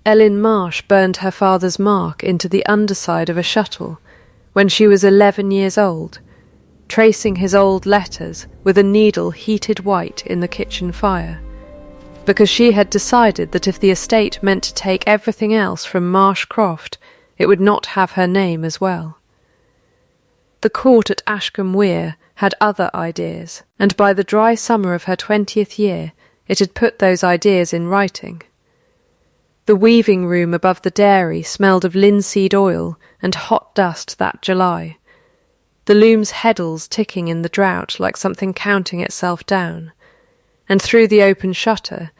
Ellen Marsh burned her father's mark into the underside of a shuttle when she was 11 years old, tracing his old letters with a needle heated white in the kitchen fire, because she had decided that if the estate meant to take everything else from Marsh Croft, it would not have her name as well. The court at Ashcombe Weir had other ideas, and by the dry summer of her 20th year it had put those ideas in writing. The weaving room above the dairy smelled of linseed oil and hot dust that July, the loom's heddles ticking in the drought like something counting itself down, and through the open shutter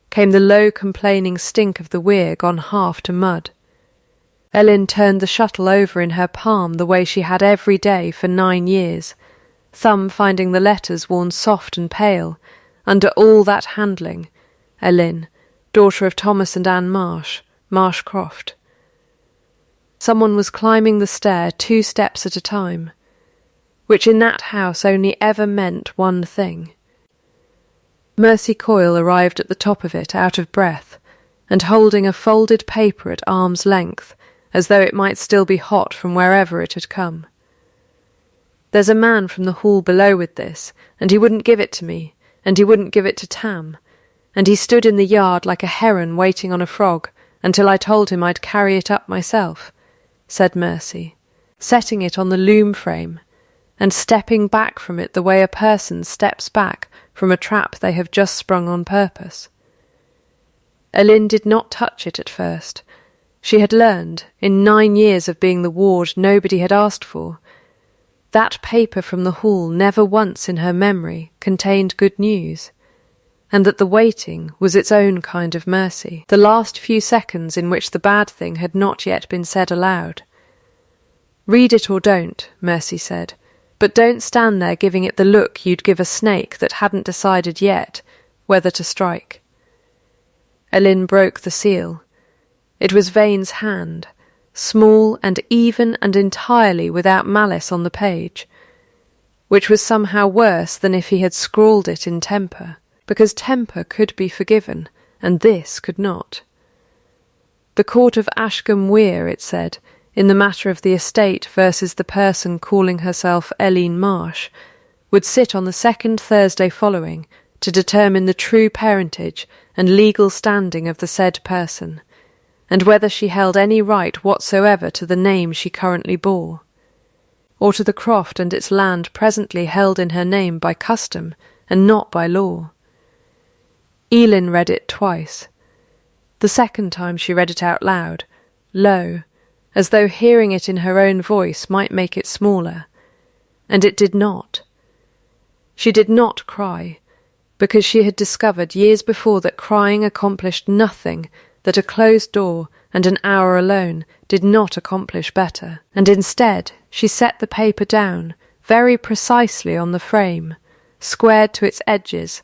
came the low complaining stink of the weir gone half to mud. Ellen turned the shuttle over in her palm the way she had every day for 9 years, thumb finding the letters worn soft and pale under all that handling. Ellen, daughter of Thomas and Anne Marsh, Marsh Croft. Someone was climbing the stair 2 steps at a time, which in that house only ever meant one thing. Mercy Coyle arrived at the top of it out of breath, and holding a folded paper at arm's length, as though it might still be hot from wherever it had come. "There's a man from the hall below with this, and he wouldn't give it to me, and he wouldn't give it to Tam, and he stood in the yard like a heron waiting on a frog until I told him I'd carry it up myself," said Mercy, setting it on the loom frame, and stepping back from it the way a person steps back from a trap they have just sprung on purpose. Ellen did not touch it at first. She had learned, in 9 years of being the ward nobody had asked for, that paper from the hall never once in her memory contained good news, and that the waiting was its own kind of mercy, the last few seconds in which the bad thing had not yet been said aloud. "Read it or don't," Mercy said, "but don't stand there giving it the look you'd give a snake that hadn't decided yet whether to strike." Ellen broke the seal. It was Vane's hand, small and even and entirely without malice on the page, which was somehow worse than if he had scrawled it in temper, because temper could be forgiven, and this could not. The court of Ashcombe Weir, it said, in the matter of the estate versus the person calling herself Ellen Marsh, would sit on the second Thursday following to determine the true parentage and legal standing of the said person, and whether she held any right whatsoever to the name she currently bore, or to the croft and its land presently held in her name by custom and not by law. Elin read it twice. The second time she read it out loud, low, as though hearing it in her own voice might make it smaller, and it did not. She did not cry, because she had discovered years before that crying accomplished nothing that a closed door and an hour alone did not accomplish better, and instead she set the paper down very precisely on the frame, squared to its edges,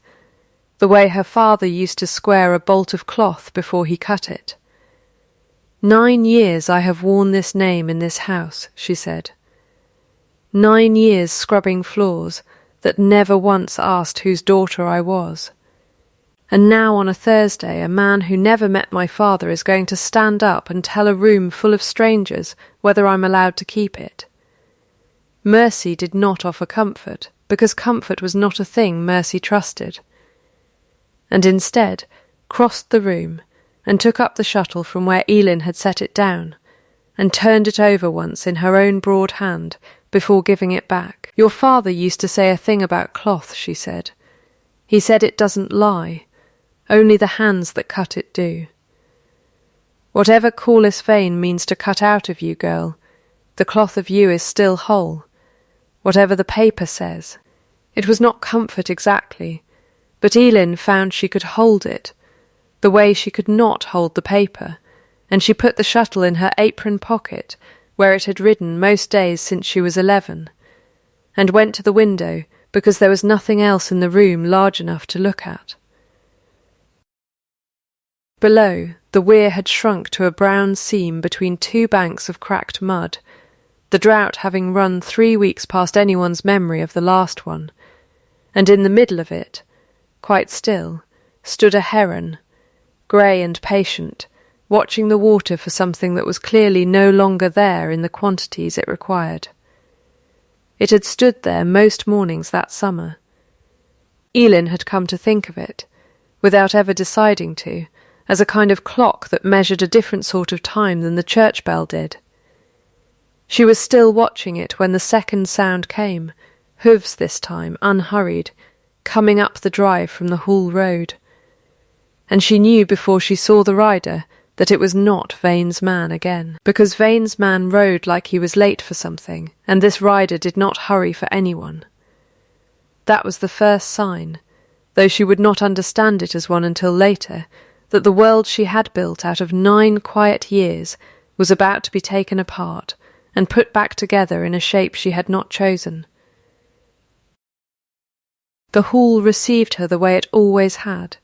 the way her father used to square a bolt of cloth before he cut it. 9 years I have worn this name in this house, she said. 9 years scrubbing floors that never once asked whose daughter I was. And now on a Thursday a man who never met my father is going to stand up and tell a room full of strangers whether I'm allowed to keep it. Mercy did not offer comfort, because comfort was not a thing Mercy trusted, and instead crossed the room and took up the shuttle from where Elin had set it down, and turned it over once in her own broad hand before giving it back. "Your father used to say a thing about cloth," she said. "He said it doesn't lie. Only the hands that cut it do. Whatever Corliss Vane means to cut out of you, girl, the cloth of you is still whole, whatever the paper says." It was not comfort exactly, but Elin found she could hold it, the way she could not hold the paper, and she put the shuttle in her apron pocket, where it had ridden most days since she was 11, and went to the window because there was nothing else in the room large enough to look at. Below, the weir had shrunk to a brown seam between 2 banks of cracked mud, the drought having run 3 weeks past anyone's memory of the last one, and in the middle of it, quite still, stood a heron, grey and patient, watching the water for something that was clearly no longer there in the quantities it required. It had stood there most mornings that summer. Elin had come to think of it, without ever deciding to, as a kind of clock that measured a different sort of time than the church bell did. She was still watching it when the second sound came, hooves this time, unhurried, coming up the drive from the Hall Road. And she knew before she saw the rider that it was not Vane's man again, because Vane's man rode like he was late for something, and this rider did not hurry for anyone. That was the first sign, though she would not understand it as one until later, that the world she had built out of 9 quiet years was about to be taken apart and put back together in a shape she had not chosen. The hall received her the way it always had,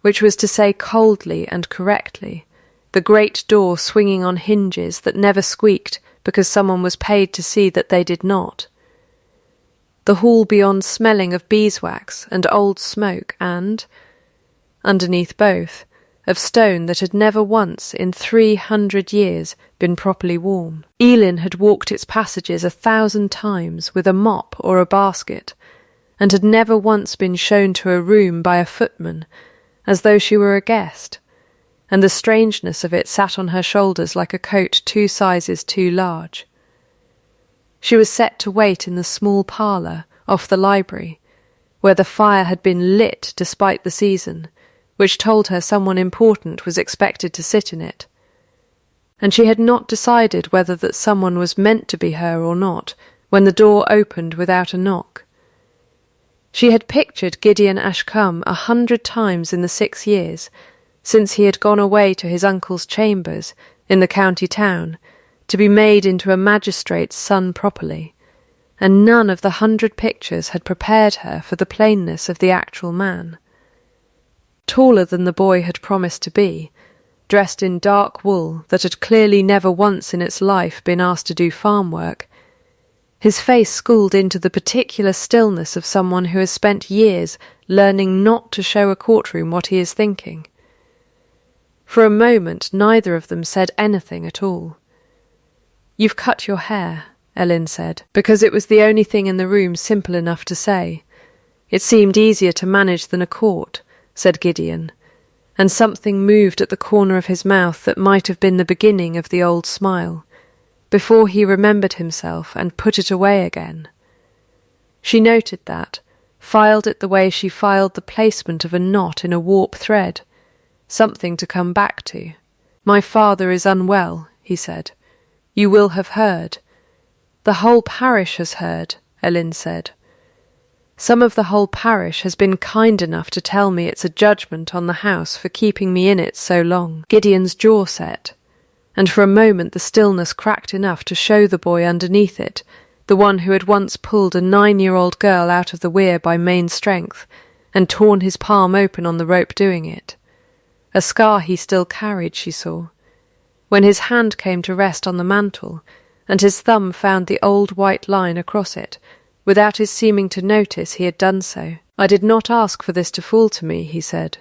which was to say coldly and correctly, the great door swinging on hinges that never squeaked because someone was paid to see that they did not. The hall beyond smelling of beeswax and old smoke and, underneath both, of stone that had never once in 300 years been properly warm. Elin had walked its passages 1,000 times with a mop or a basket, and had never once been shown to a room by a footman, as though she were a guest, and the strangeness of it sat on her shoulders like a coat 2 sizes too large. She was set to wait in the small parlour off the library, where the fire had been lit despite the season, which told her someone important was expected to sit in it. And she had not decided whether that someone was meant to be her or not, when the door opened without a knock. She had pictured Gideon Ashcombe 100 times in the 6 years, since he had gone away to his uncle's chambers in the county town, to be made into a magistrate's son properly, and none of the 100 pictures had prepared her for the plainness of the actual man. Taller than the boy had promised to be, dressed in dark wool that had clearly never once in its life been asked to do farm work, his face schooled into the particular stillness of someone who has spent years learning not to show a courtroom what he is thinking. For a moment neither of them said anything at all. "You've cut your hair," Elin said, because it was the only thing in the room simple enough to say. "It seemed easier to manage than a court," said Gideon, and something moved at the corner of his mouth that might have been the beginning of the old smile, before he remembered himself and put it away again. She noted that, filed it the way she filed the placement of a knot in a warp thread, something to come back to. "My father is unwell," he said. "You will have heard." "The whole parish has heard," Elin said. "Some of the whole parish has been kind enough to tell me it's a judgment on the house for keeping me in it so long." Gideon's jaw set, and for a moment the stillness cracked enough to show the boy underneath it, the one who had once pulled a 9-year-old girl out of the weir by main strength, and torn his palm open on the rope doing it. A scar he still carried, she saw. When his hand came to rest on the mantel, and his thumb found the old white line across it, without his seeming to notice he had done so. "I did not ask for this to fall to me," he said.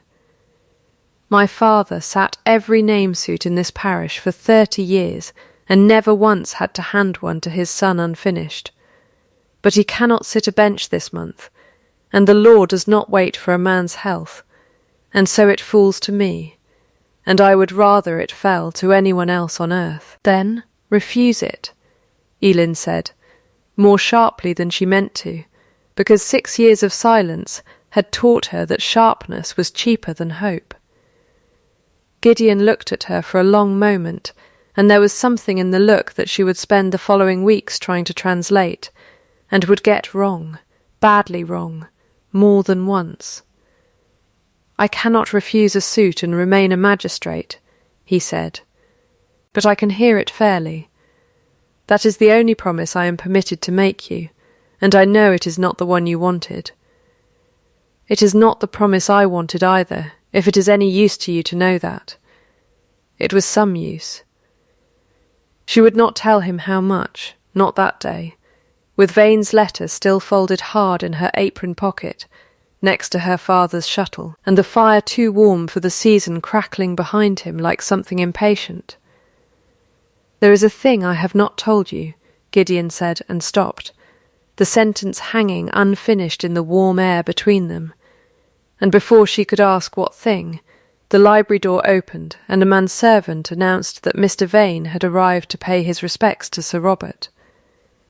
"My father sat every name suit in this parish for 30 years, and never once had to hand one to his son unfinished. But he cannot sit a bench this month, and the law does not wait for a man's health, and so it falls to me, and I would rather it fell to anyone else on earth." "Then refuse it," Elin said, more sharply than she meant to, because 6 years of silence had taught her that sharpness was cheaper than hope. Gideon looked at her for a long moment, and there was something in the look that she would spend the following weeks trying to translate, and would get wrong, badly wrong, more than once. "I cannot refuse a suit and remain a magistrate," he said, "but I can hear it fairly. That is the only promise I am permitted to make you, and I know it is not the one you wanted. It is not the promise I wanted either, if it is any use to you to know that. It was some use." She would not tell him how much, not that day, with Vane's letter still folded hard in her apron pocket, next to her father's shuttle, and the fire too warm for the season crackling behind him like something impatient. "There is a thing I have not told you," Gideon said, and stopped, the sentence hanging unfinished in the warm air between them. And before she could ask what thing, the library door opened, and a manservant announced that Mr. Vane had arrived to pay his respects to Sir Robert.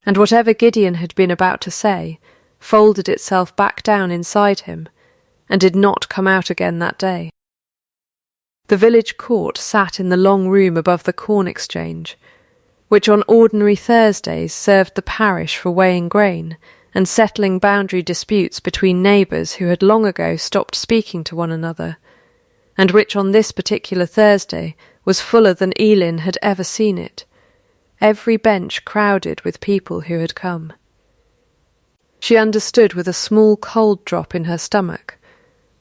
And whatever Gideon had been about to say folded itself back down inside him, and did not come out again that day. The village court sat in the long room above the corn exchange, which on ordinary Thursdays served the parish for weighing grain and settling boundary disputes between neighbours who had long ago stopped speaking to one another, and which on this particular Thursday was fuller than Elin had ever seen it, every bench crowded with people who had come. She understood with a small cold drop in her stomach,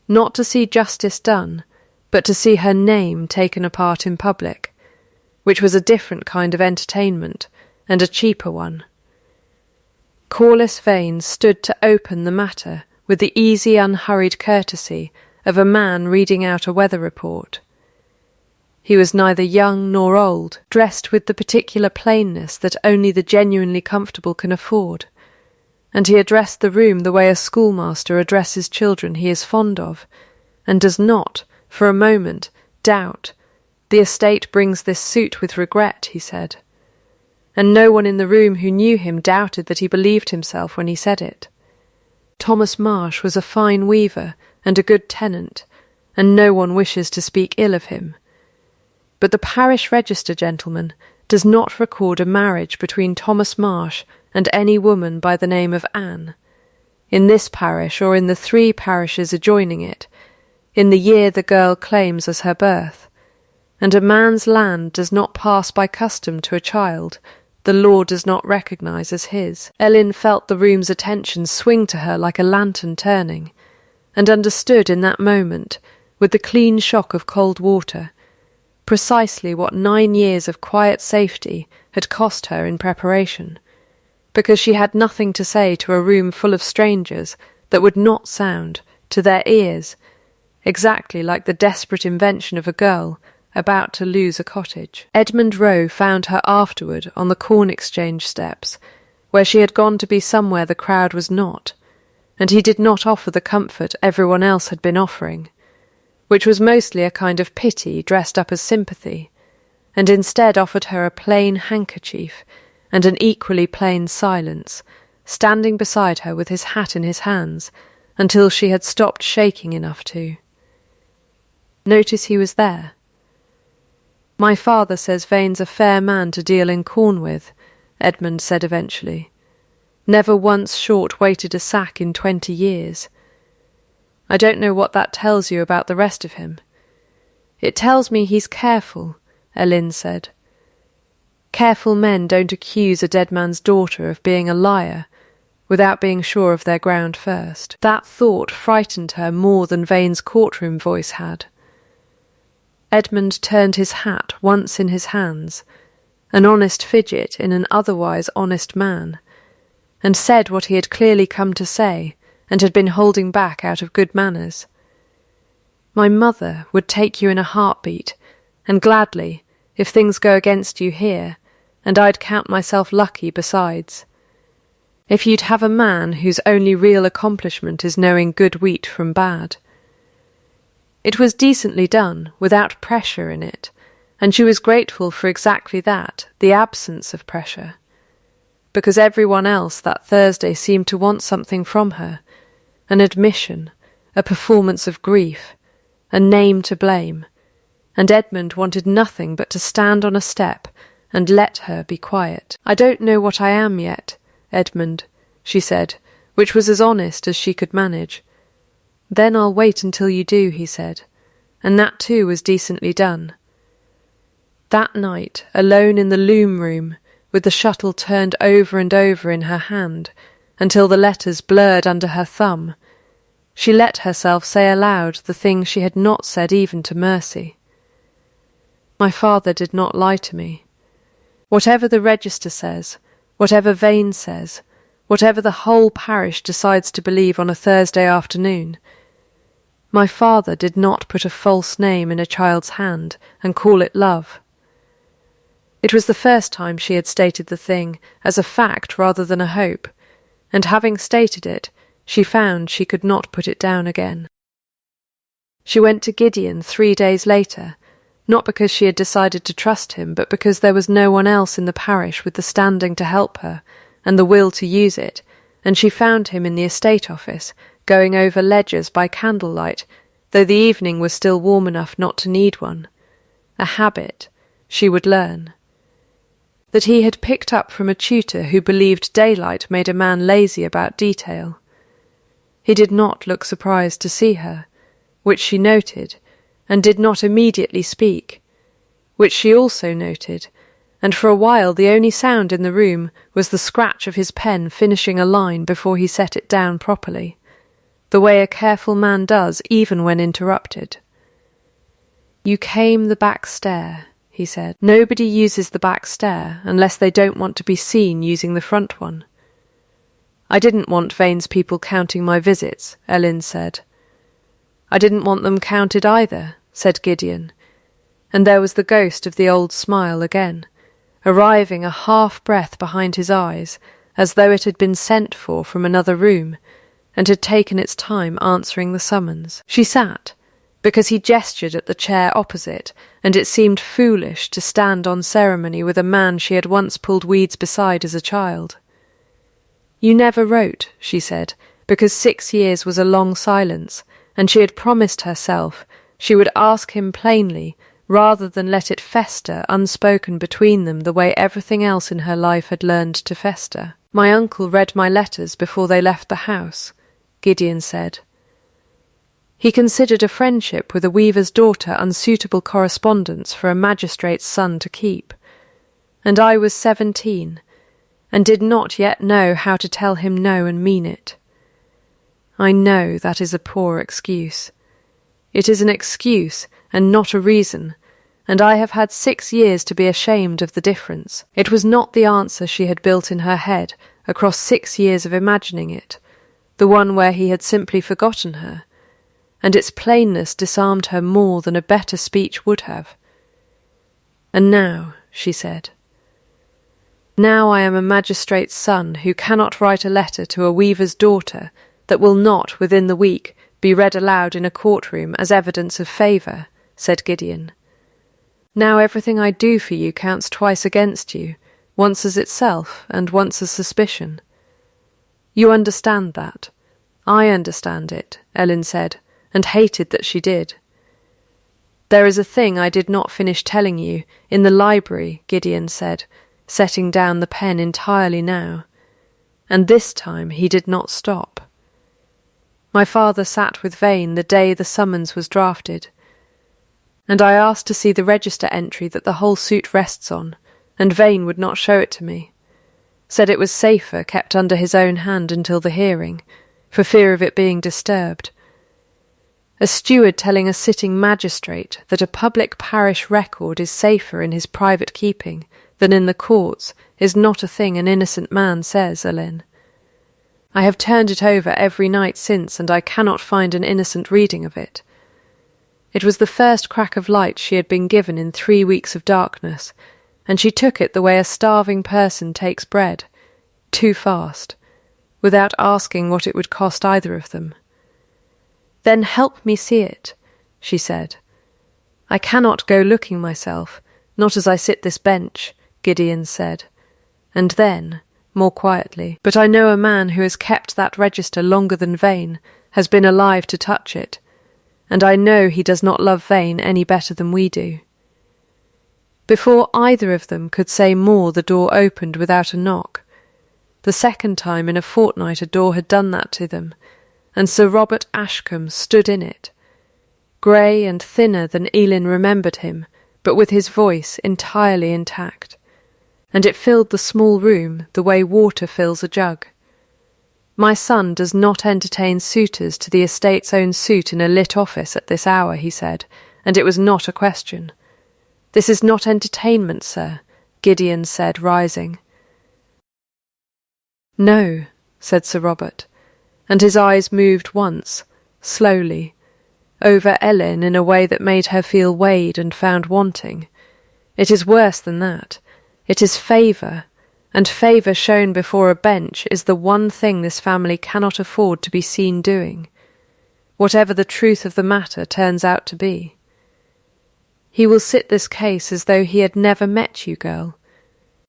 not to see justice done, but to see her name taken apart in public, which was a different kind of entertainment, and a cheaper one. Corliss Vane stood to open the matter with the easy, unhurried courtesy of a man reading out a weather report. He was neither young nor old, dressed with the particular plainness that only the genuinely comfortable can afford, and he addressed the room the way a schoolmaster addresses children he is fond of, and does not, for a moment, doubt. "The estate brings this suit with regret," he said. And no one in the room who knew him doubted that he believed himself when he said it. Thomas Marsh was a fine weaver and a good tenant, and no one wishes to speak ill of him. But the parish register, gentlemen, does not record a marriage between Thomas Marsh and any woman by the name of Anne, in this parish or in the 3 parishes adjoining it, in the year the girl claims as her birth, and a man's land does not pass by custom to a child the law does not recognise as his. Ellen felt the room's attention swing to her like a lantern turning, and understood in that moment, with the clean shock of cold water, precisely what 9 years of quiet safety had cost her in preparation, because she had nothing to say to a room full of strangers that would not sound, to their ears, exactly like the desperate invention of a girl about to lose a cottage. Edmund Rowe found her afterward on the corn exchange steps, where she had gone to be somewhere the crowd was not, and he did not offer the comfort everyone else had been offering, which was mostly a kind of pity dressed up as sympathy, and instead offered her a plain handkerchief and an equally plain silence, standing beside her with his hat in his hands until she had stopped shaking enough to. Notice he was there. "My father says Vane's a fair man to deal in corn with," Edmund said eventually. "Never once short-weighted a sack in 20 years. I don't know what that tells you about the rest of him." "It tells me he's careful," Ellen said. "Careful men don't accuse a dead man's daughter of being a liar without being sure of their ground first." That thought frightened her more than Vane's courtroom voice had. Edmund turned his hat once in his hands, an honest fidget in an otherwise honest man, and said what he had clearly come to say and had been holding back out of good manners. "My mother would take you in a heartbeat, and gladly, if things go against you here, and I'd count myself lucky besides. If you'd have a man whose only real accomplishment is knowing good wheat from bad." It was decently done, without pressure in it, and she was grateful for exactly that, the absence of pressure, because everyone else that Thursday seemed to want something from her, an admission, a performance of grief, a name to blame, and Edmund wanted nothing but to stand on a step and let her be quiet. "I don't know what I am yet, Edmund," she said, which was as honest as she could manage. "Then I'll wait until you do," he said, and that too was decently done. That night, alone in the loom room, with the shuttle turned over and over in her hand, until the letters blurred under her thumb, she let herself say aloud the thing she had not said even to Mercy. "My father did not lie to me. Whatever the register says, whatever Vane says, whatever the whole parish decides to believe on a Thursday afternoon. My father did not put a false name in a child's hand and call it love. It was the first time she had stated the thing as a fact rather than a hope, and having stated it, she found she could not put it down again. She went to Gideon 3 days later, not because she had decided to trust him, but because there was no one else in the parish with the standing to help her and the will to use it, and she found him in the estate office, going over ledgers by candlelight, though the evening was still warm enough not to need one. A habit she would learn. That he had picked up from a tutor who believed daylight made a man lazy about detail. He did not look surprised to see her, which she noted, and did not immediately speak, which she also noted, and for a while the only sound in the room was the scratch of his pen finishing a line before he set it down properly, the way a careful man does even when interrupted. "You came the back stair," he said. "Nobody uses the back stair unless they don't want to be seen using the front one." "I didn't want Vane's people counting my visits," Ellen said. "I didn't want them counted either," said Gideon, and there was the ghost of the old smile again, arriving a half-breath behind his eyes, as though it had been sent for from another room, and had taken its time answering the summons. She sat, because he gestured at the chair opposite, and it seemed foolish to stand on ceremony with a man she had once pulled weeds beside as a child. "You never wrote," she said, because 6 years was a long silence, and she had promised herself she would ask him plainly rather than let it fester unspoken between them the way everything else in her life had learned to fester. "My uncle read my letters before they left the house," Gideon said. He considered a friendship with a weaver's daughter unsuitable correspondence for a magistrate's son to keep, and I was 17, and did not yet know how to tell him no and mean it. I know that is a poor excuse. It is an excuse and not a reason, and I have had 6 years to be ashamed of the difference. It was not the answer she had built in her head across 6 years of imagining it, the one where he had simply forgotten her, and its plainness disarmed her more than a better speech would have. "And now," she said, "now I am a magistrate's son who cannot write a letter to a weaver's daughter that will not, within the week, be read aloud in a courtroom as evidence of favour," said Gideon. "Now everything I do for you counts twice against you, once as itself and once as suspicion. You understand that. I understand it," Ellen said, and hated that she did. "There is a thing I did not finish telling you, in the library," Gideon said, setting down the pen entirely now. And this time he did not stop. "My father sat with Vane the day the summons was drafted, and I asked to see the register entry that the whole suit rests on, and Vane would not show it to me. Said it was safer kept under his own hand until the hearing, for fear of it being disturbed. A steward telling a sitting magistrate that a public parish record is safer in his private keeping than in the courts is not a thing an innocent man says, Ellen. I have turned it over every night since, and I cannot find an innocent reading of it. It was the first crack of light she had been given in 3 weeks of darkness, and she took it the way a starving person takes bread, too fast, without asking what it would cost either of them. "Then help me see it," she said. "I cannot go looking myself, not as I sit this bench," Gideon said, and then, more quietly, "But I know a man who has kept that register longer than Vane, has been alive to touch it, and I know he does not love Vane any better than we do." Before either of them could say more, the door opened without a knock. The second time in a fortnight a door had done that to them, and Sir Robert Ashcombe stood in it, grey and thinner than Elin remembered him, but with his voice entirely intact, and it filled the small room the way water fills a jug. "My son does not entertain suitors to the estate's own suit in a lit office at this hour," he said, and it was not a question. "This is not entertainment, sir," Gideon said, rising. "No," said Sir Robert, and his eyes moved once, slowly, over Ellen in a way that made her feel weighed and found wanting. It is worse than that. It is favour, and favour shown before a bench is the one thing this family cannot afford to be seen doing, whatever the truth of the matter turns out to be. He will sit this case as though he had never met you, girl,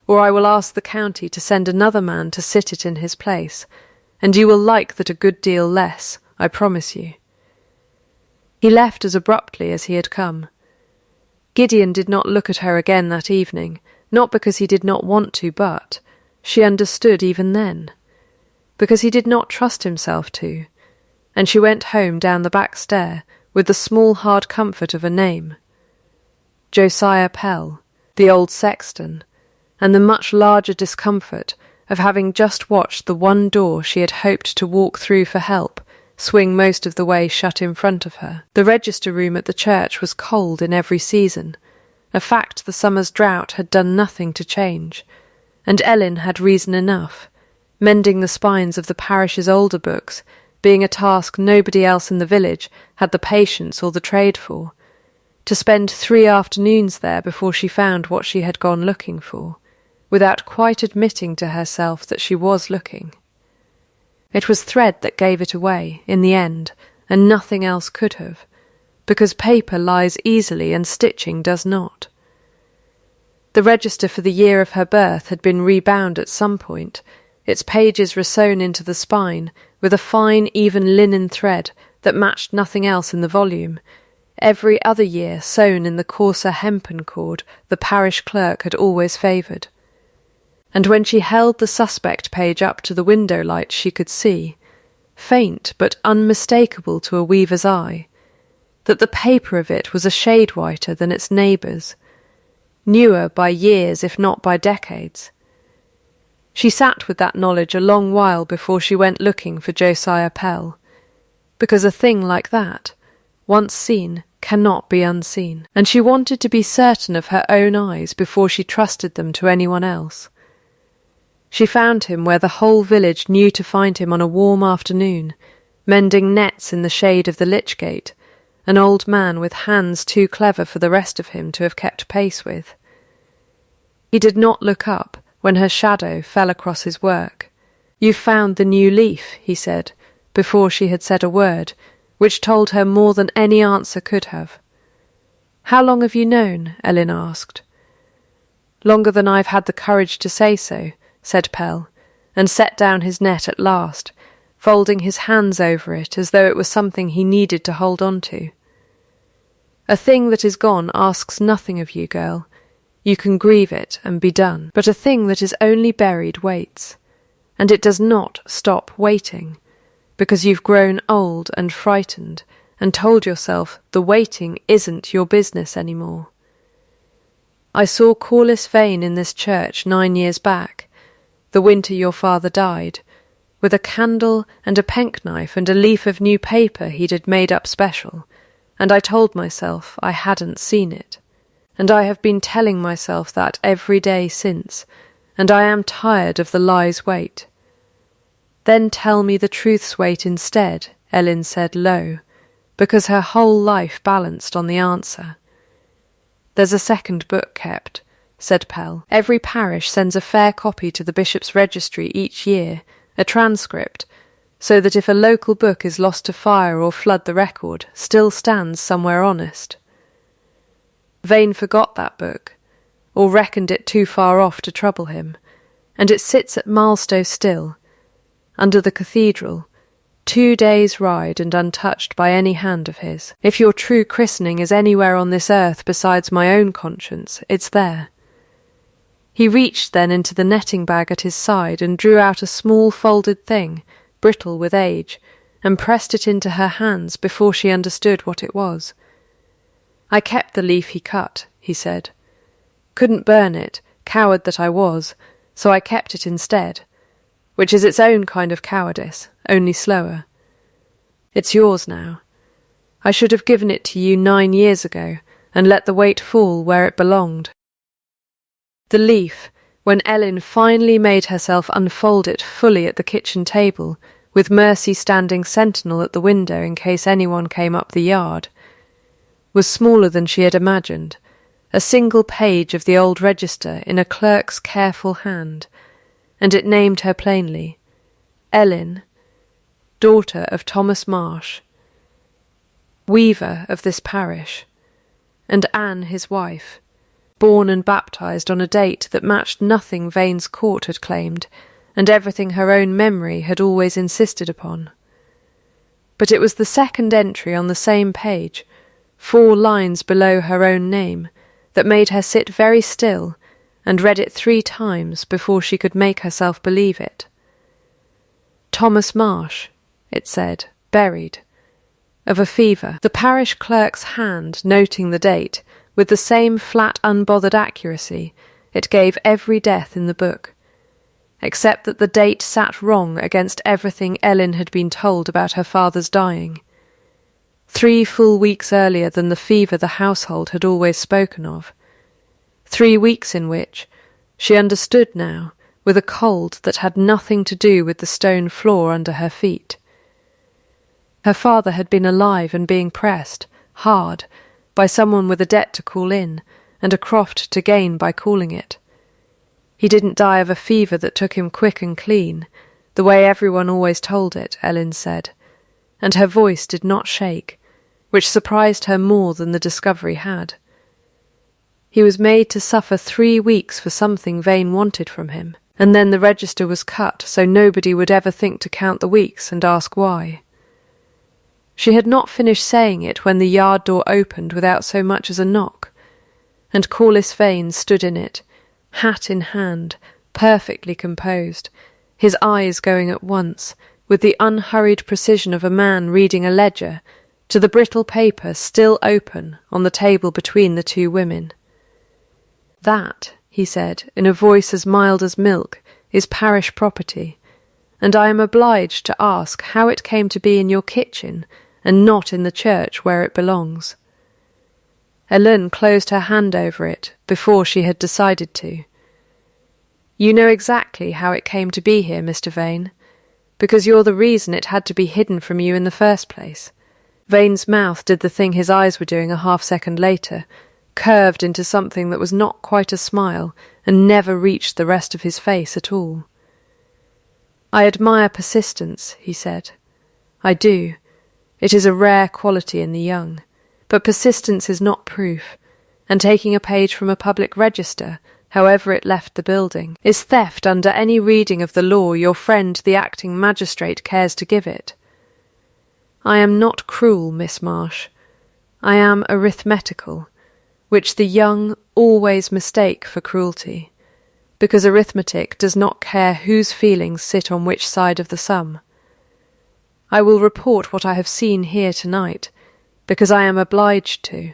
or I will ask the county to send another man to sit it in his place, and you will like that a good deal less, I promise you. He left as abruptly as he had come. Gideon did not look at her again that evening, not because he did not want to, but, she understood even then, because he did not trust himself to, and she went home down the back stair with the small hard comfort of a name. Josiah Pell, the old sexton, and the much larger discomfort of having just watched the one door she had hoped to walk through for help swing most of the way shut in front of her. The register room at the church was cold in every season, a fact the summer's drought had done nothing to change, and Ellen had reason enough, mending the spines of the parish's older books being a task nobody else in the village had the patience or the trade for, to spend 3 afternoons there before she found what she had gone looking for, without quite admitting to herself that she was looking. It was thread that gave it away, in the end, and nothing else could have, because paper lies easily and stitching does not. The register for the year of her birth had been rebound at some point, its pages resewn into the spine with a fine, even linen thread that matched nothing else in the volume, every other year sewn in the coarser hempen cord the parish clerk had always favoured. And when she held the suspect page up to the window light she could see, faint but unmistakable to a weaver's eye, that the paper of it was a shade whiter than its neighbours, newer by years if not by decades. She sat with that knowledge a long while before she went looking for Josiah Pell, because a thing like that, once seen, cannot be unseen, and she wanted to be certain of her own eyes before she trusted them to anyone else. She found him where the whole village knew to find him on a warm afternoon, mending nets in the shade of the lich gate, an old man with hands too clever for the rest of him to have kept pace with. He did not look up when her shadow fell across his work. "You've found the new leaf," he said, before she had said a word, which told her more than any answer could have. "How long have you known?" Ellen asked. "Longer than I've had the courage to say so," said Pell, and set down his net at last, folding his hands over it as though it was something he needed to hold on to. "A thing that is gone asks nothing of you, girl. You can grieve it and be done. But a thing that is only buried waits, and it does not stop waiting, because you've grown old and frightened and told yourself the waiting isn't your business any more. I saw Corliss Vane in this church 9 years back, the winter your father died, with a candle and a penknife and a leaf of new paper he'd had made up special, and I told myself I hadn't seen it. And I have been telling myself that every day since, and I am tired of the lie's weight." "Then tell me the truth's weight instead," Ellen said low, because her whole life balanced on the answer. "There's a second book kept," said Pell. "Every parish sends a fair copy to the bishop's registry each year, a transcript, so that if a local book is lost to fire or flood the record, still stands somewhere honest. Vane forgot that book, or reckoned it too far off to trouble him, and it sits at Marlstow still, under the cathedral, 2 days' ride and untouched by any hand of his. If your true christening is anywhere on this earth besides my own conscience, it's there." He reached then into the netting bag at his side and drew out a small folded thing, brittle with age, and pressed it into her hands before she understood what it was. "I kept the leaf he cut," he said. "Couldn't burn it, coward that I was, so I kept it instead, which is its own kind of cowardice, only slower. It's yours now. I should have given it to you 9 years ago, and let the weight fall where it belonged." The leaf, when Ellen finally made herself unfold it fully at the kitchen table, with Mercy standing sentinel at the window in case anyone came up the yard, was smaller than she had imagined, a single page of the old register in a clerk's careful hand, and it named her plainly, Ellen, daughter of Thomas Marsh, weaver of this parish, and Anne his wife, born and baptised on a date that matched nothing Vane's court had claimed, and everything her own memory had always insisted upon. But it was the second entry on the same page, 4 lines below her own name, that made her sit very still and read it 3 times before she could make herself believe it. Thomas Marsh, it said, buried, of a fever, the parish clerk's hand noting the date with the same flat unbothered accuracy it gave every death in the book, except that the date sat wrong against everything Ellen had been told about her father's dying. 3 full weeks earlier than the fever the household had always spoken of. 3 weeks in which, she understood now, with a cold that had nothing to do with the stone floor under her feet. Her father had been alive and being pressed, hard, by someone with a debt to call in, and a croft to gain by calling it. He didn't die of a fever that took him quick and clean, the way everyone always told it, Ellen said, and her voice did not shake, which surprised her more than the discovery had. He was made to suffer 3 weeks for something Vane wanted from him, and then the register was cut so nobody would ever think to count the weeks and ask why. She had not finished saying it when the yard door opened without so much as a knock, and Corliss Vane stood in it, hat in hand, perfectly composed, his eyes going at once, with the unhurried precision of a man reading a ledger, to the brittle paper still open on the table between the 2 women. That, he said, in a voice as mild as milk, is parish property, and I am obliged to ask how it came to be in your kitchen and not in the church where it belongs. Ellen closed her hand over it before she had decided to. You know exactly how it came to be here, Mr. Vane, because you're the reason it had to be hidden from you in the first place. Vane's mouth did the thing his eyes were doing a half-second later, curved into something that was not quite a smile and never reached the rest of his face at all. I admire persistence, he said. I do. It is a rare quality in the young. But persistence is not proof, and taking a page from a public register, however it left the building, is theft under any reading of the law your friend the acting magistrate cares to give it. I am not cruel, Miss Marsh. I am arithmetical, which the young always mistake for cruelty, because arithmetic does not care whose feelings sit on which side of the sum. I will report what I have seen here tonight, because I am obliged to.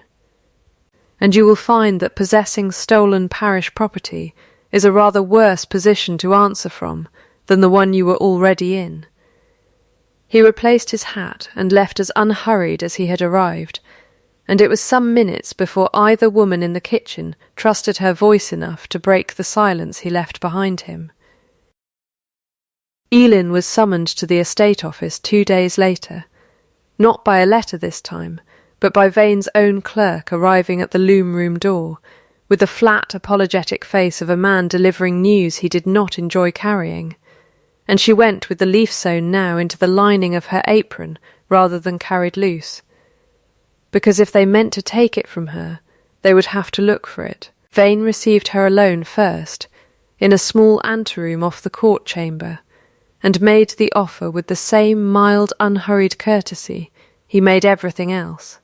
And you will find that possessing stolen parish property is a rather worse position to answer from than the one you were already in. He replaced his hat and left as unhurried as he had arrived, and it was some minutes before either woman in the kitchen trusted her voice enough to break the silence he left behind him. Elin was summoned to the estate office 2 days later, not by a letter this time, but by Vane's own clerk arriving at the loom-room door, with the flat, apologetic face of a man delivering news he did not enjoy carrying, and she went with the leaf sewn now into the lining of her apron rather than carried loose, because if they meant to take it from her, they would have to look for it. Vane received her alone first, in a small anteroom off the court chamber, and made the offer with the same mild, unhurried courtesy he made everything else.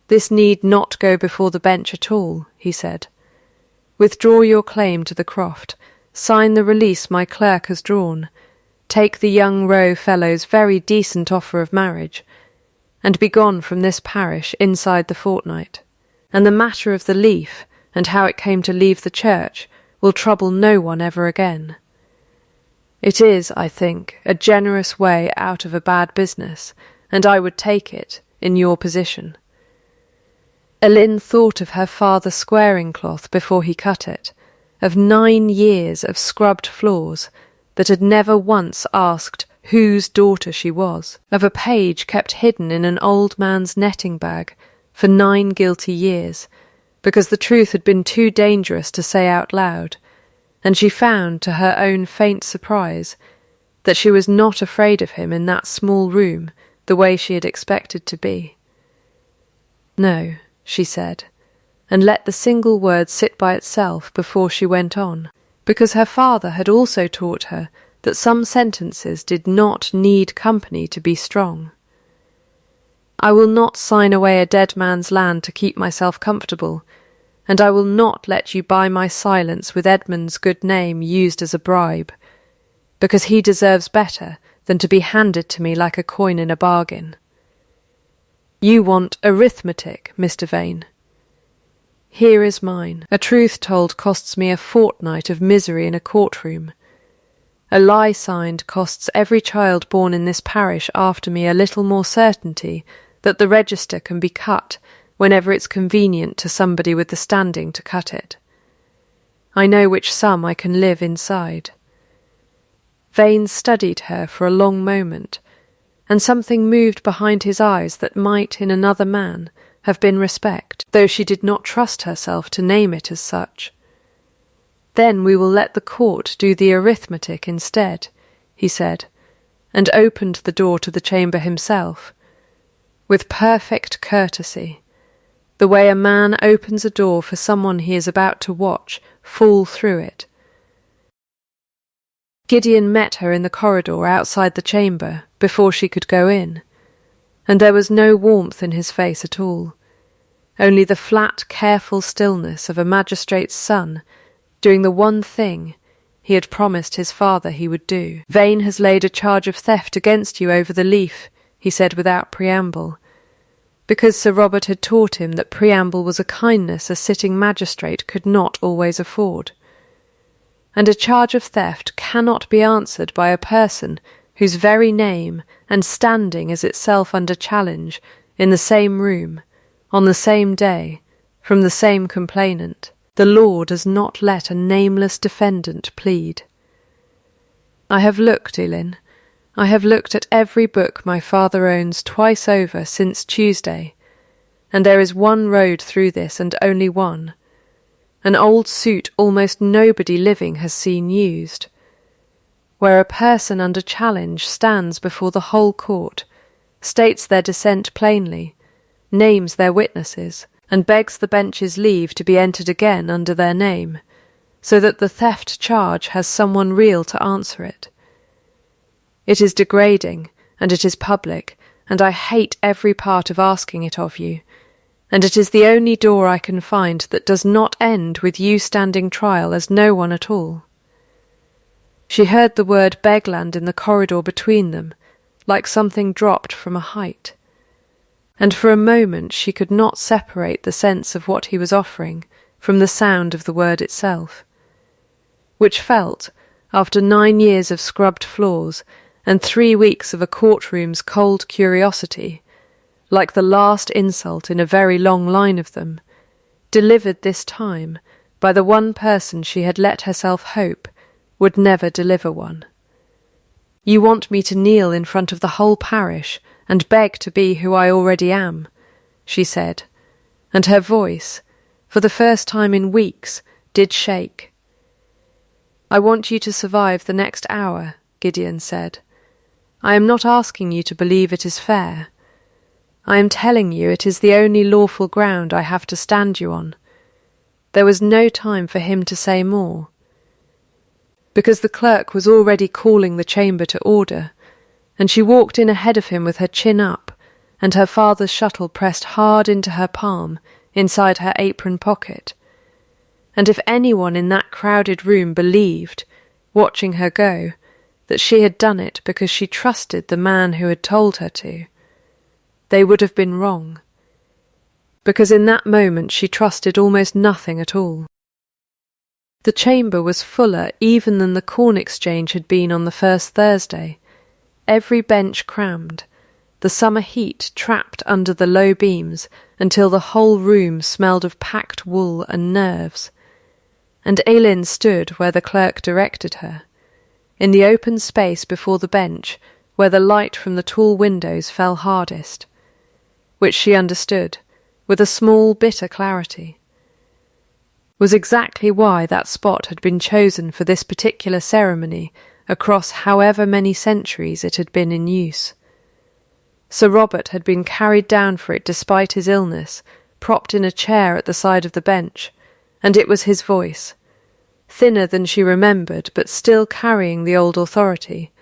This need not go before the bench at all, he said. Withdraw your claim to the croft, sign the release my clerk has drawn, take the young Roe fellow's very decent offer of marriage, and be gone from this parish inside the fortnight, and the matter of the leaf, and how it came to leave the church, will trouble no one ever again. It is, I think, a generous way out of a bad business, and I would take it, in your position. Ellen thought of her father's squaring cloth before he cut it, of 9 years of scrubbed floors that had never once asked whose daughter she was, of a page kept hidden in an old man's netting bag for 9 guilty years, because the truth had been too dangerous to say out loud, and she found, to her own faint surprise, that she was not afraid of him in that small room the way she had expected to be. "No," she said, and let the single word sit by itself before she went on, because her father had also taught her that some sentences did not need company to be strong. "I will not sign away a dead man's land to keep myself comfortable, and I will not let you buy my silence with Edmund's good name used as a bribe, because he deserves better than to be handed to me like a coin in a bargain. You want arithmetic, Mr. Vane. Here is mine. A truth told costs me a fortnight of misery in a courtroom. A lie signed costs every child born in this parish after me a little more certainty that the register can be cut whenever it's convenient to somebody with the standing to cut it. I know which sum I can live inside." Vane studied her for a long moment, and something moved behind his eyes that might, in another man, have been respect, though she did not trust herself to name it as such. "Then we will let the court do the arithmetic instead," he said, and opened the door to the chamber himself, with perfect courtesy, the way a man opens a door for someone he is about to watch fall through it. Gideon met her in the corridor outside the chamber before she could go in, and there was no warmth in his face at all, only the flat, careful stillness of a magistrate's son doing the one thing he had promised his father he would do. "Vane has laid a charge of theft against you over the leaf," he said without preamble, because Sir Robert had taught him that preamble was a kindness a sitting magistrate could not always afford. And a charge of theft cannot be answered by a person whose very name and standing is itself under challenge in the same room, on the same day, from the same complainant. The law does not let a nameless defendant plead. "I have looked, Elin. I have looked at every book my father owns twice over since Tuesday, and there is one road through this and only one. An old suit almost nobody living has seen used, where a person under challenge stands before the whole court, states their dissent plainly, names their witnesses, and begs the bench's leave to be entered again under their name, so that the theft charge has someone real to answer it. It is degrading, and it is public, and I hate every part of asking it of you, and it is the only door I can find that does not end with you standing trial as no one at all." She heard the word begland in the corridor between them, like something dropped from a height, and for a moment she could not separate the sense of what he was offering from the sound of the word itself, which felt, after 9 years of scrubbed floors and 3 weeks of a courtroom's cold curiosity, like the last insult in a very long line of them, delivered this time by the one person she had let herself hope would never deliver one. "You want me to kneel in front of the whole parish and beg to be who I already am," she said, and her voice, for the first time in weeks, did shake. "I want you to survive the next hour," Gideon said. "I am not asking you to believe it is fair. I am telling you it is the only lawful ground I have to stand you on." There was no time for him to say more, because the clerk was already calling the chamber to order, and she walked in ahead of him with her chin up and her father's shuttle pressed hard into her palm inside her apron pocket. And if anyone in that crowded room believed, watching her go, that she had done it because she trusted the man who had told her to, they would have been wrong, because in that moment she trusted almost nothing at all. The chamber was fuller even than the corn exchange had been on the first Thursday, every bench crammed, the summer heat trapped under the low beams until the whole room smelled of packed wool and nerves. and Ailinn stood where the clerk directed her, in the open space before the bench where the light from the tall windows fell hardest, which she understood, with a small bitter clarity, was exactly why that spot had been chosen for this particular ceremony across however many centuries it had been in use. Sir Robert had been carried down for it despite his illness, propped in a chair at the side of the bench, and it was his voice, thinner than she remembered but still carrying the old authority,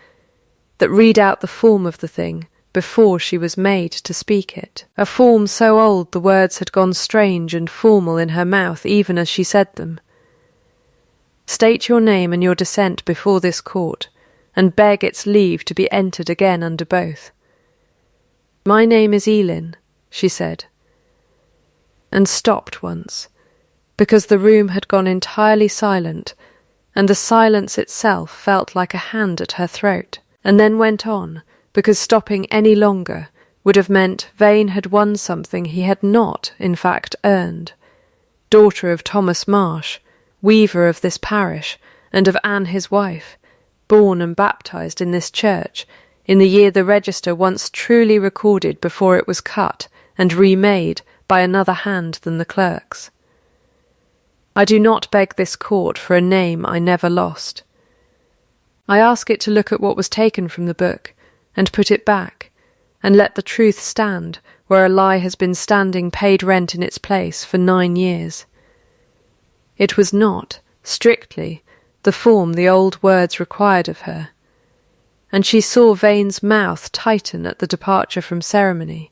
that read out the form of the thing before she was made to speak it, a form so old the words had gone strange and formal in her mouth even as she said them. State your name and your descent before this court, and beg its leave to be entered again under both. My name is Ailinn, she said, and stopped once, because the room had gone entirely silent, and the silence itself felt like a hand at her throat, and then went on, because stopping any longer would have meant Vane had won something he had not, in fact, earned. Daughter of Thomas Marsh, weaver of this parish, and of Anne his wife, born and baptised in this church, in the year the register once truly recorded before it was cut and remade by another hand than the clerk's. I do not beg this court for a name I never lost. I ask it to look at what was taken from the book, and put it back, and let the truth stand where a lie has been standing paid rent in its place for 9 years. It was not, strictly, the form the old words required of her, and she saw Vane's mouth tighten at the departure from ceremony,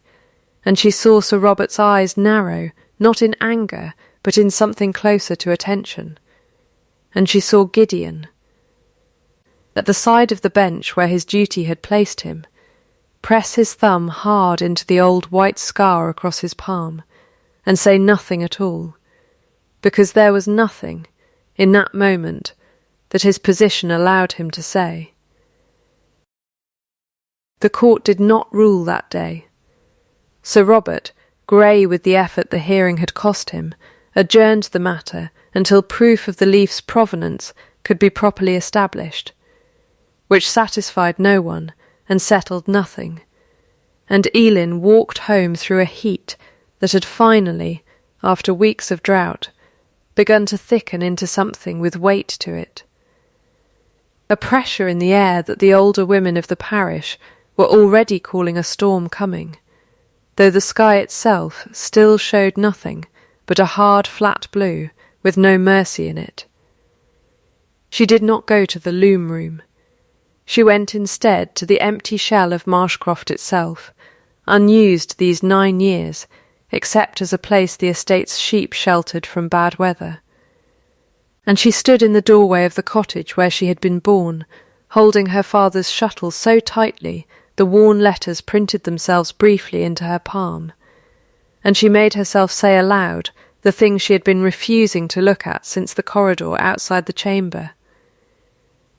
and she saw Sir Robert's eyes narrow, not in anger, but in something closer to attention, and she saw Gideon, at the side of the bench where his duty had placed him, press his thumb hard into the old white scar across his palm, and say nothing at all, because there was nothing, in that moment, that his position allowed him to say. The court did not rule that day. Sir Robert, grey with the effort the hearing had cost him, adjourned the matter until proof of the leaf's provenance could be properly established, which satisfied no one and settled nothing, and Ailinn walked home through a heat that had finally, after weeks of drought, begun to thicken into something with weight to it. A pressure in the air that the older women of the parish were already calling a storm coming, though the sky itself still showed nothing but a hard flat blue with no mercy in it. She did not go to the loom room. She went instead to the empty shell of Marshcroft itself, unused these 9 years, except as a place the estate's sheep sheltered from bad weather. And she stood in the doorway of the cottage where she had been born, holding her father's shuttle so tightly the worn letters printed themselves briefly into her palm, and she made herself say aloud the thing she had been refusing to look at since the corridor outside the chamber.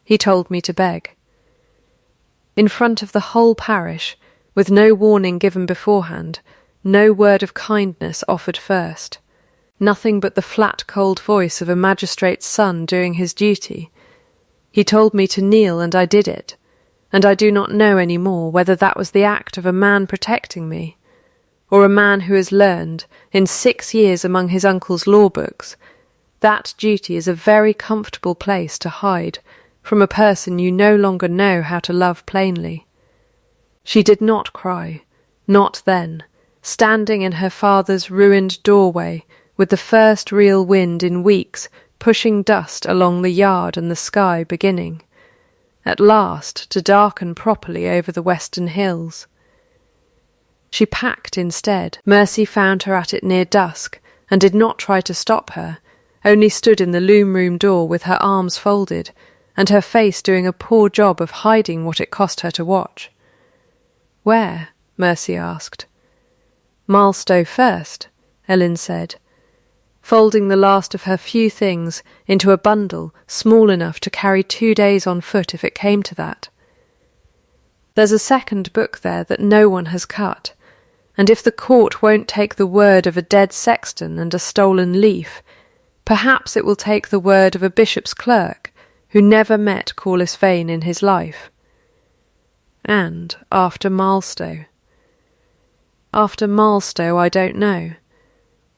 He told me to beg. In front of the whole parish, with no warning given beforehand, no word of kindness offered first, nothing but the flat, cold voice of a magistrate's son doing his duty. He told me to kneel, and I did it, and I do not know any more whether that was the act of a man protecting me, or a man who has learned, in 6 years among his uncle's law books, that duty is a very comfortable place to hide from a person you no longer know how to love plainly. She did not cry, not then, standing in her father's ruined doorway with the first real wind in weeks pushing dust along the yard and the sky beginning, at last, to darken properly over the western hills. She packed instead. Mercy found her at it near dusk, and did not try to stop her, only stood in the loom-room door with her arms folded, and her face doing a poor job of hiding what it cost her to watch. "Where?" Mercy asked. "Milestone first," Ellen said, folding the last of her few things into a bundle small enough to carry 2 days on foot if it came to that. "There's a second book there that no one has cut, and if the court won't take the word of a dead sexton and a stolen leaf, Perhaps it will take the word of a bishop's clerk who never met Corliss Vane in his life. And after Marlstow. After Marlstow, I don't know,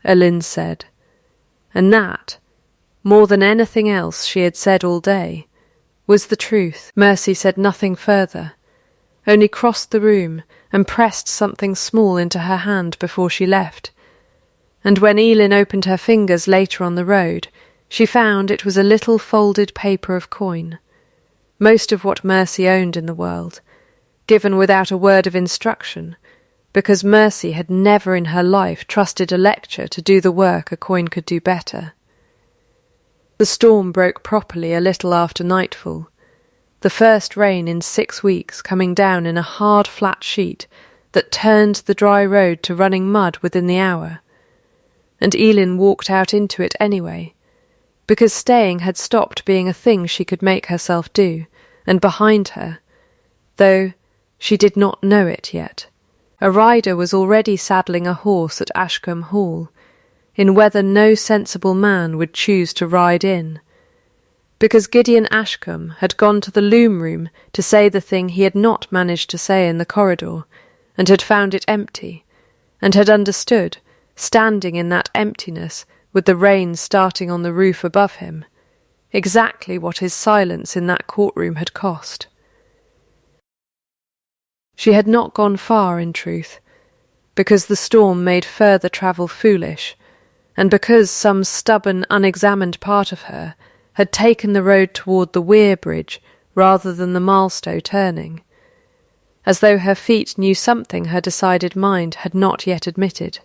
Elin said, and that, more than anything else she had said all day, was the truth. Mercy said nothing further, only crossed the room and pressed something small into her hand before she left, and when Elin opened her fingers later on the road, she found it was a little folded paper of coin, most of what Mercy owned in the world, given without a word of instruction, because Mercy had never in her life trusted a lecture to do the work a coin could do better. The storm broke properly a little after nightfall, the first rain in 6 weeks coming down in a hard flat sheet that turned the dry road to running mud within the hour, and Elin walked out into it anyway, because staying had stopped being a thing she could make herself do, and behind her, though she did not know it yet, a rider was already saddling a horse at Ashcombe Hall, in weather no sensible man would choose to ride in, because Gideon Ashcombe had gone to the loom room to say the thing he had not managed to say in the corridor, and had found it empty, and had understood, standing in that emptiness with the rain starting on the roof above him, exactly what his silence in that courtroom had cost. She had not gone far, in truth, because the storm made further travel foolish, and because some stubborn, unexamined part of her had taken the road toward the Weir Bridge rather than the Marlstow turning, as though her feet knew something her decided mind had not yet admitted.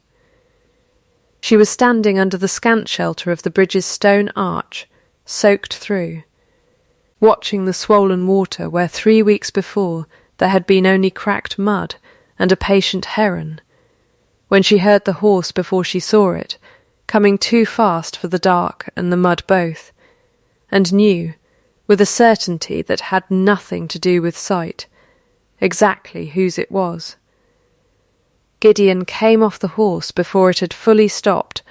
She was standing under the scant shelter of the bridge's stone arch, soaked through, watching the swollen water where 3 weeks before there had been only cracked mud and a patient heron, when she heard the horse before she saw it, coming too fast for the dark and the mud both, and knew, with a certainty that had nothing to do with sight, exactly whose it was. Gideon came off the horse before it had fully stopped,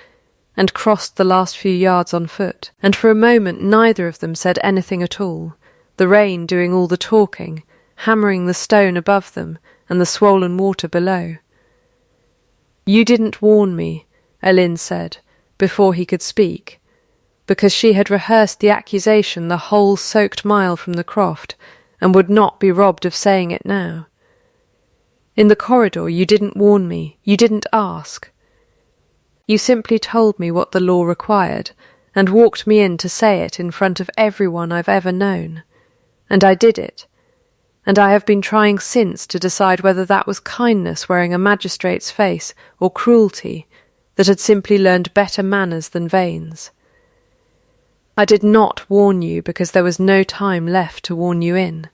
and crossed the last few yards on foot, and for a moment neither of them said anything at all, the rain doing all the talking, hammering the stone above them and the swollen water below. "You didn't warn me," Elin said, before he could speak, because she had rehearsed the accusation the whole soaked mile from the croft, and would not be robbed of saying it now. "In the corridor you didn't warn me, you didn't ask. You simply told me what the law required, and walked me in to say it in front of everyone I've ever known. And I did it. And I have been trying since to decide whether that was kindness wearing a magistrate's face or cruelty that had simply learned better manners than Vane's. I did not warn you because there was no time left to warn you in,"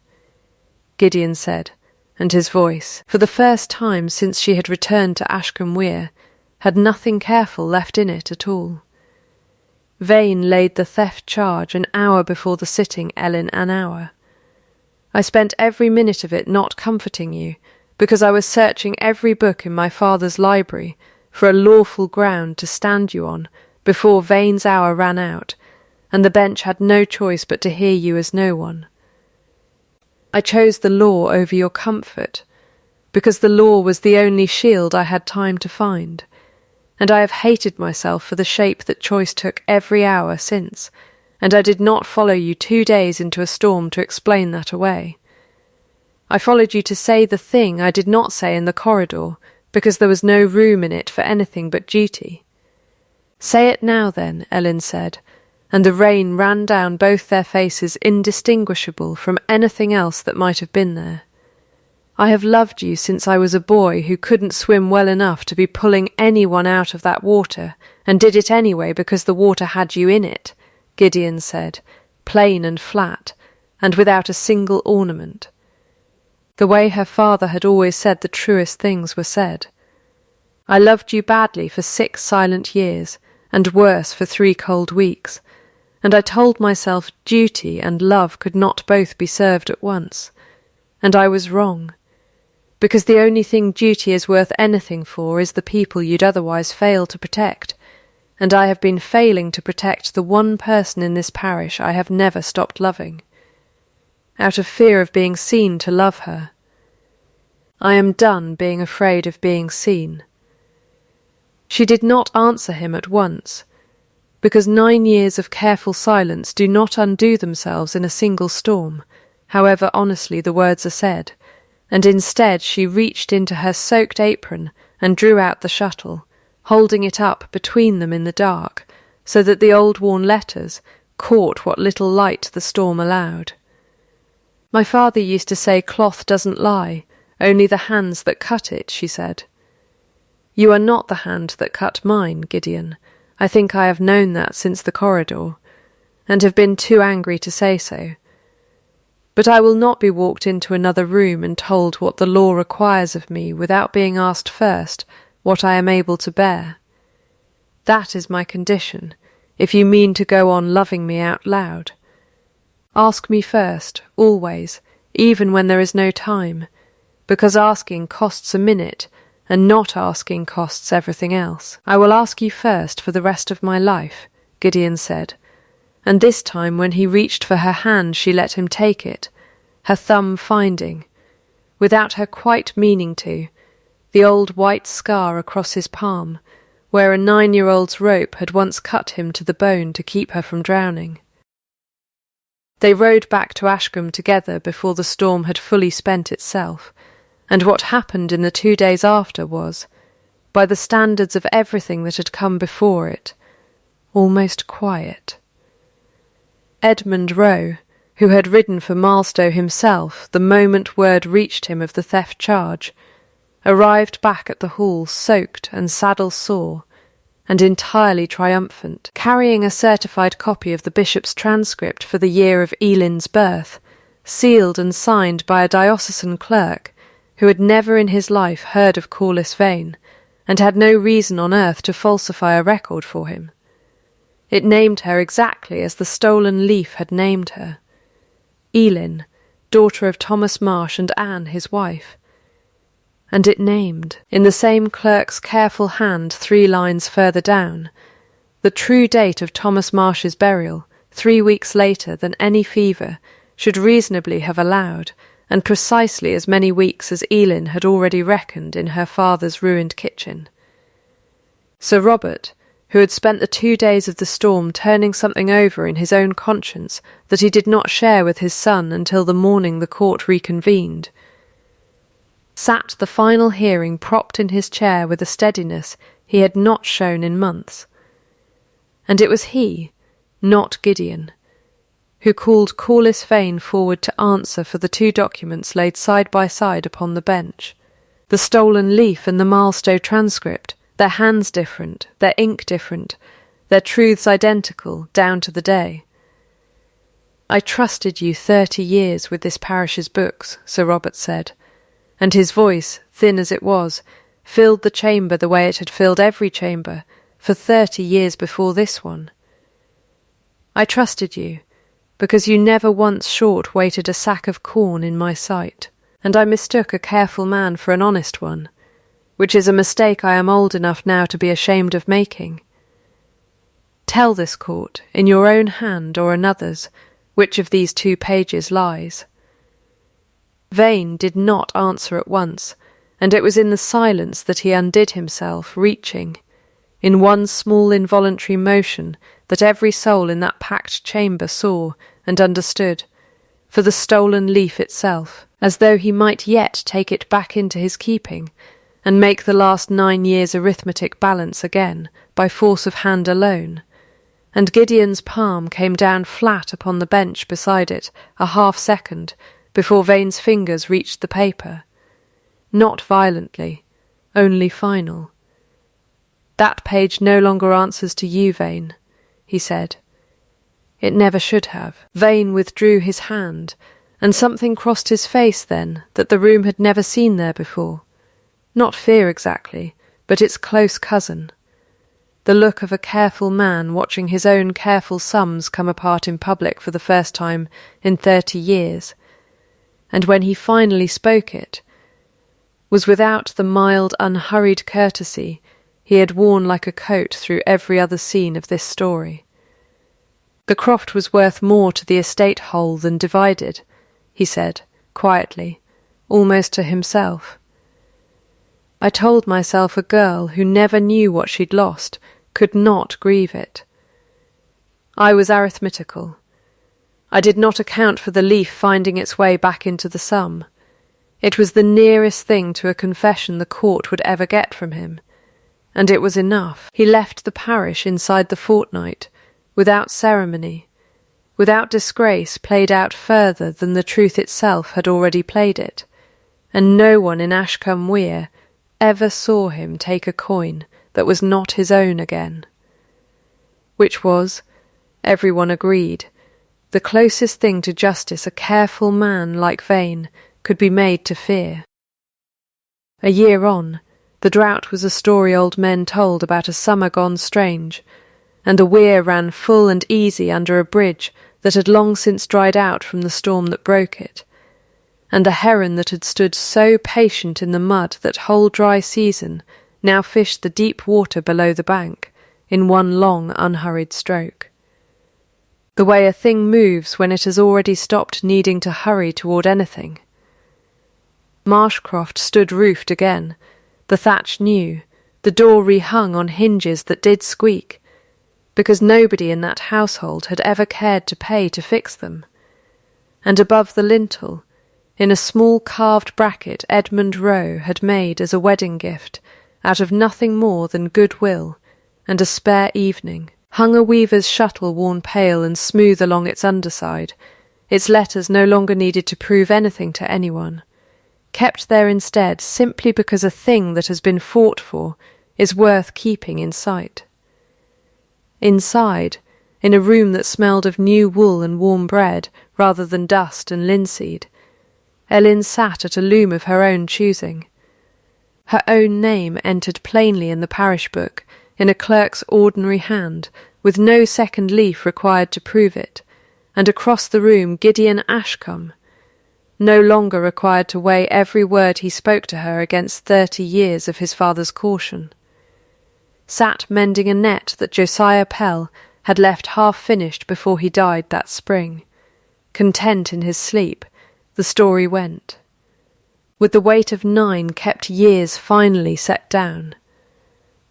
Gideon said, and his voice, for the first time since she had returned to Ashcombe Weir, had nothing careful left in it at all. Vane laid the theft charge an hour before the sitting, Ellen, an hour. I spent every minute of it not comforting you, because I was searching every book in my father's library for a lawful ground to stand you on before Vane's hour ran out, and the bench had no choice but to hear you as no one. I chose the law over your comfort, because the law was the only shield I had time to find, and I have hated myself for the shape that choice took every hour since, and I did not follow you 2 days into a storm to explain that away. I followed you to say the thing I did not say in the corridor, because there was no room in it for anything but duty. "Say it now, then," Ellen said, and the rain ran down both their faces indistinguishable from anything else that might have been there. "I have loved you since I was a boy who couldn't swim well enough to be pulling anyone out of that water, and did it anyway because the water had you in it," Gideon said, plain and flat, and without a single ornament. The way her father had always said the truest things were said. "I loved you badly for 6 silent years, and worse for 3 cold weeks, and I told myself duty and love could not both be served at once, and I was wrong, because the only thing duty is worth anything for is the people you'd otherwise fail to protect, and I have been failing to protect the one person in this parish I have never stopped loving, out of fear of being seen to love her. I am done being afraid of being seen." She did not answer him at once, because 9 years of careful silence do not undo themselves in a single storm, however honestly the words are said, and instead she reached into her soaked apron and drew out the shuttle, holding it up between them in the dark, so that the old worn letters caught what little light the storm allowed. "My father used to say cloth doesn't lie, only the hands that cut it," she said. "You are not the hand that cut mine, Gideon. I think I have known that since the corridor, and have been too angry to say so. But I will not be walked into another room and told what the law requires of me without being asked first what I am able to bear. That is my condition, if you mean to go on loving me out loud. Ask me first, always, even when there is no time, because asking costs a minute, and not asking costs everything else. I will ask you first for the rest of my life," Gideon said, and this time when he reached for her hand she let him take it, her thumb finding, without her quite meaning to, the old white scar across his palm, where a 9-year-old's rope had once cut him to the bone to keep her from drowning. They rowed back to Ashcombe together before the storm had fully spent itself, and what happened in the 2 days after was, by the standards of everything that had come before it, almost quiet. Edmund Rowe, who had ridden for Marlstow himself the moment word reached him of the theft charge, arrived back at the hall soaked and saddle-sore, and entirely triumphant, carrying a certified copy of the bishop's transcript for the year of Elin's birth, sealed and signed by a diocesan clerk who had never in his life heard of Corliss Vane, and had no reason on earth to falsify a record for him. It named her exactly as the stolen leaf had named her. Elin, daughter of Thomas Marsh and Anne, his wife. And it named, in the same clerk's careful hand 3 lines further down, the true date of Thomas Marsh's burial, 3 weeks later than any fever should reasonably have allowed, and precisely as many weeks as Elin had already reckoned in her father's ruined kitchen. Sir Robert, who had spent the 2 days of the storm turning something over in his own conscience that he did not share with his son until the morning the court reconvened, sat the final hearing propped in his chair with a steadiness he had not shown in months. And it was he, not Gideon, who called Corliss Vane forward to answer for the 2 documents laid side by side upon the bench, the stolen leaf and the Marlstow transcript, their hands different, their ink different, their truths identical down to the day. "I trusted you 30 years with this parish's books," Sir Robert said, and his voice, thin as it was, filled the chamber the way it had filled every chamber for 30 years before this one. "I trusted you, because you never once short-weighted a sack of corn in my sight, and I mistook a careful man for an honest one, which is a mistake I am old enough now to be ashamed of making. Tell this court, in your own hand or another's, which of these 2 pages lies." Vane did not answer at once, and it was in the silence that he undid himself, reaching, in one small involuntary motion that every soul in that packed chamber saw and understood, for the stolen leaf itself, as though he might yet take it back into his keeping, and make the last 9 years' arithmetic balance again, by force of hand alone, and Gideon's palm came down flat upon the bench beside it a half-second before Vane's fingers reached the paper. Not violently, only final. "That page no longer answers to you, Vane," he said. It never should have. Vane withdrew his hand, and something crossed his face then that the room had never seen there before. Not fear exactly, but its close cousin. The look of a careful man watching his own careful sums come apart in public for the first time in 30 years, and when he finally spoke it, was without the mild, unhurried courtesy he had worn like a coat through every other scene of this story. The croft was worth more to the estate whole than divided, he said, quietly, almost to himself. I told myself a girl who never knew what she'd lost could not grieve it. I was arithmetical. I did not account for the leaf finding its way back into the sum. It was the nearest thing to a confession the court would ever get from him, and it was enough. He left the parish inside the fortnight, without ceremony, without disgrace played out further than the truth itself had already played it, and no one in Ashcombe Weir ever saw him take a coin that was not his own again. Which was, everyone agreed, the closest thing to justice a careful man like Vane could be made to fear. A year on, the drought was a story old men told about a summer gone strange, and the Weir ran full and easy under a bridge that had long since dried out from the storm that broke it, and the heron that had stood so patient in the mud that whole dry season now fished the deep water below the bank in one long unhurried stroke. The way a thing moves when it has already stopped needing to hurry toward anything. Marshcroft stood roofed again, the thatch new, the door rehung on hinges that did squeak, because nobody in that household had ever cared to pay to fix them. And above the lintel, in a small carved bracket Edmund Rowe had made as a wedding gift, out of nothing more than goodwill and a spare evening, hung a weaver's shuttle worn pale and smooth along its underside, its letters no longer needed to prove anything to anyone, kept there instead simply because a thing that has been fought for is worth keeping in sight. Inside, in a room that smelled of new wool and warm bread rather than dust and linseed, Ellen sat at a loom of her own choosing. Her own name entered plainly in the parish book, in a clerk's ordinary hand, with no second leaf required to prove it, and across the room Gideon Ashcombe, no longer required to weigh every word he spoke to her against 30 years of his father's caution, sat mending a net that Josiah Pell had left half-finished before he died that spring. Content in his sleep, the story went. With the weight of 9 kept years finally set down.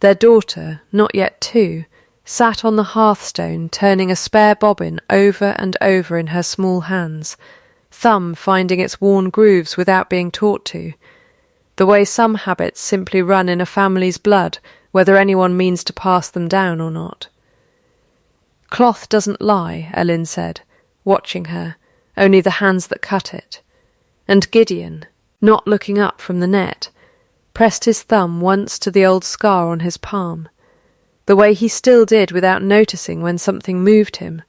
Their daughter, not yet 2, sat on the hearthstone turning a spare bobbin over and over in her small hands, thumb finding its worn grooves without being taught to, the way some habits simply run in a family's blood, whether anyone means to pass them down or not. Cloth doesn't lie, Ellen said, watching her, only the hands that cut it. And Gideon, not looking up from the net, pressed his thumb once to the old scar on his palm, the way he still did without noticing when something moved him,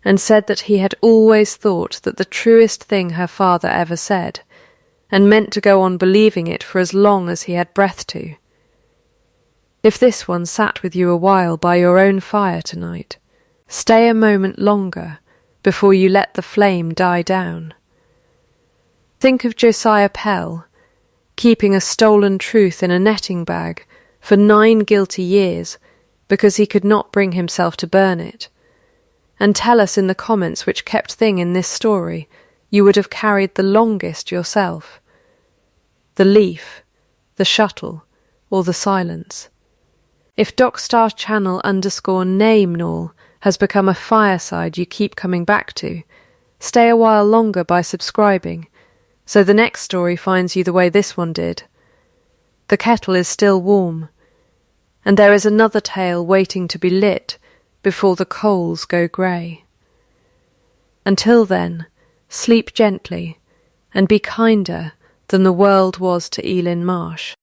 and said that he had always thought that the truest thing her father ever said, and meant to go on believing it for as long as he had breath to. If this one sat with you a while by your own fire tonight, stay a moment longer before you let the flame die down. Think of Josiah Pell, keeping a stolen truth in a netting bag for 9 guilty years because he could not bring himself to burn it, and tell us in the comments which kept thing in this story you would have carried the longest yourself. The leaf, the shuttle, or the silence. If Dockstar Channel _name has become a fireside you keep coming back to, stay a while longer by subscribing, so the next story finds you the way this one did. The kettle is still warm, and there is another tale waiting to be lit before the coals go grey. Until then, sleep gently, and be kinder than the world was to Elin Marsh.